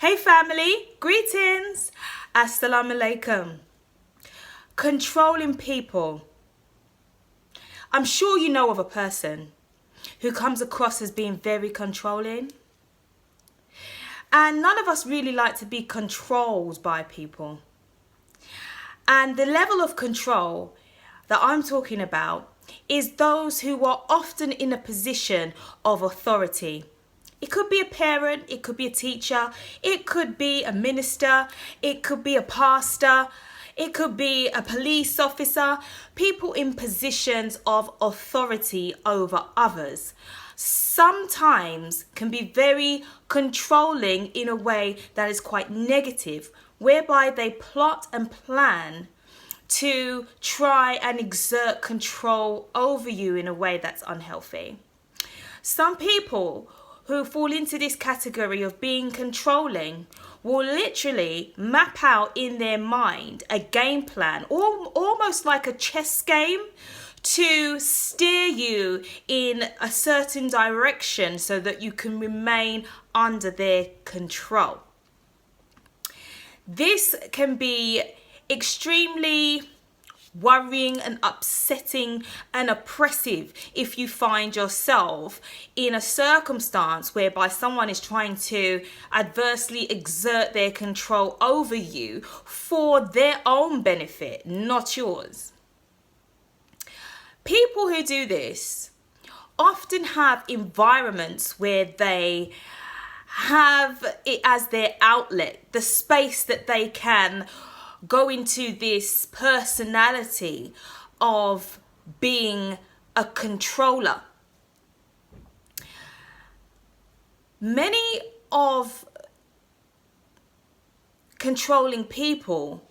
Hey family, greetings. Assalamu alaikum. Controlling people. I'm sure you know of a person who comes across as being very controlling. And none of us really like to be controlled by people. And the level of control that I'm talking about is those who are often in a position of authority. It could be a parent, it could be a teacher, it could be a minister, it could be a pastor, it could be a police officer, people in positions of authority over others. Sometimes can be very controlling in a way that is quite negative, whereby they plot and plan to try and exert control over you in a way that's unhealthy. Some people who fall into this category of being controlling will literally map out in their mind a game plan, almost like a chess game, to steer you in a certain direction so that you can remain under their control. This can be extremely worrying and upsetting and oppressive if you find yourself in a circumstance whereby someone is trying to adversely exert their control over you for their own benefit, not yours. People who do this often have environments where they have it as their outlet, the space that they can go into this personality of being a controller. Many of controlling people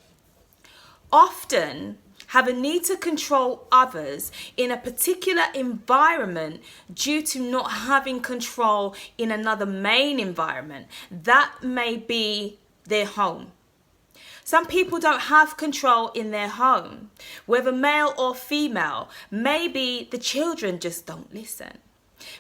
often have a need to control others in a particular environment due to not having control in another main environment. That may be their home. Some people don't have control in their home, whether male or female. Maybe the children just don't listen.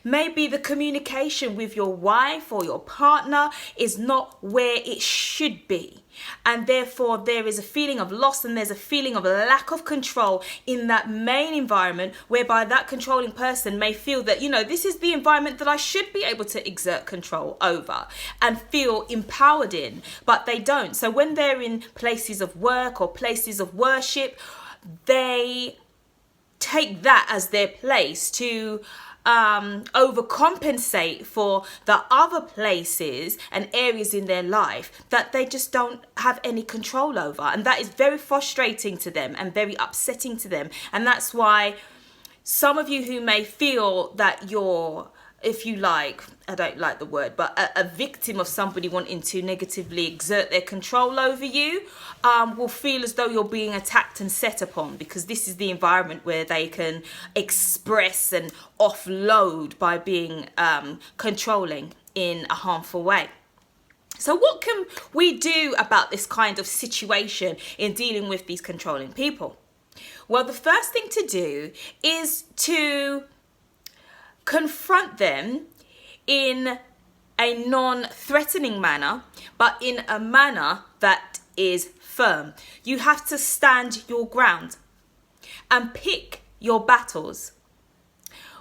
Maybe the communication with your wife or your partner is not where it should be. And therefore there is a feeling of loss and there's a feeling of a lack of control in that main environment, whereby that controlling person may feel that, this is the environment that I should be able to exert control over and feel empowered in, but they don't. So when they're in places of work or places of worship, they take that as their place to overcompensate for the other places and areas in their life that they just don't have any control over. And that is very frustrating to them and very upsetting to them. And that's why some of you who may feel that you're, if you like, I don't like the word, but a victim of somebody wanting to negatively exert their control over you, will feel as though you're being attacked and set upon, because this is the environment where they can express and offload by being controlling in a harmful way. So what can we do about this kind of situation in dealing with these controlling people? Well, the first thing to do is to confront them in a non-threatening manner, but in a manner that is firm. You have to stand your ground and pick your battles.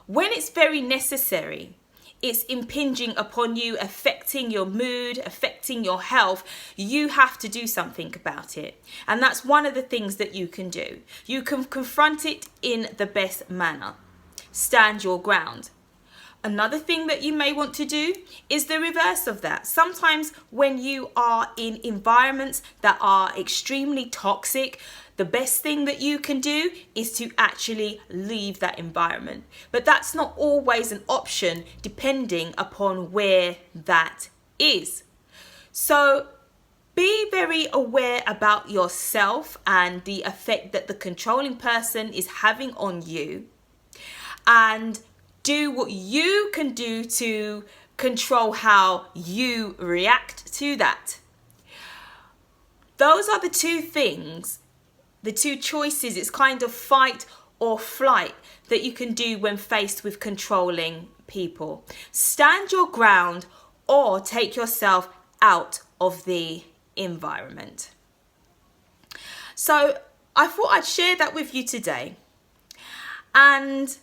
When it's very necessary, it's impinging upon you, affecting your mood, affecting your health, you have to do something about it. And that's one of the things that you can do. You can confront it in the best manner. Stand your ground. Another thing that you may want to do is the reverse of that. Sometimes when you are in environments that are extremely toxic, the best thing that you can do is to actually leave that environment. But that's not always an option depending upon where that is. So be very aware about yourself and the effect that the controlling person is having on you, and do what you can do to control how you react to that. Those are the two things, the two choices. It's kind of fight or flight that you can do when faced with controlling people. Stand your ground or take yourself out of the environment. So I thought I'd share that with you today, and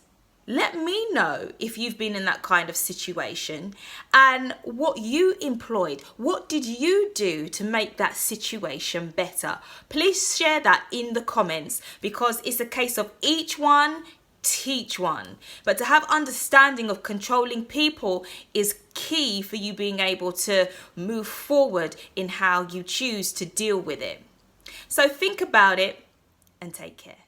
let me know if you've been in that kind of situation and what you employed. What did you do to make that situation better? Please share that in the comments, because it's a case of each one teach one. But to have understanding of controlling people is key for you being able to move forward in how you choose to deal with it. So think about it and take care.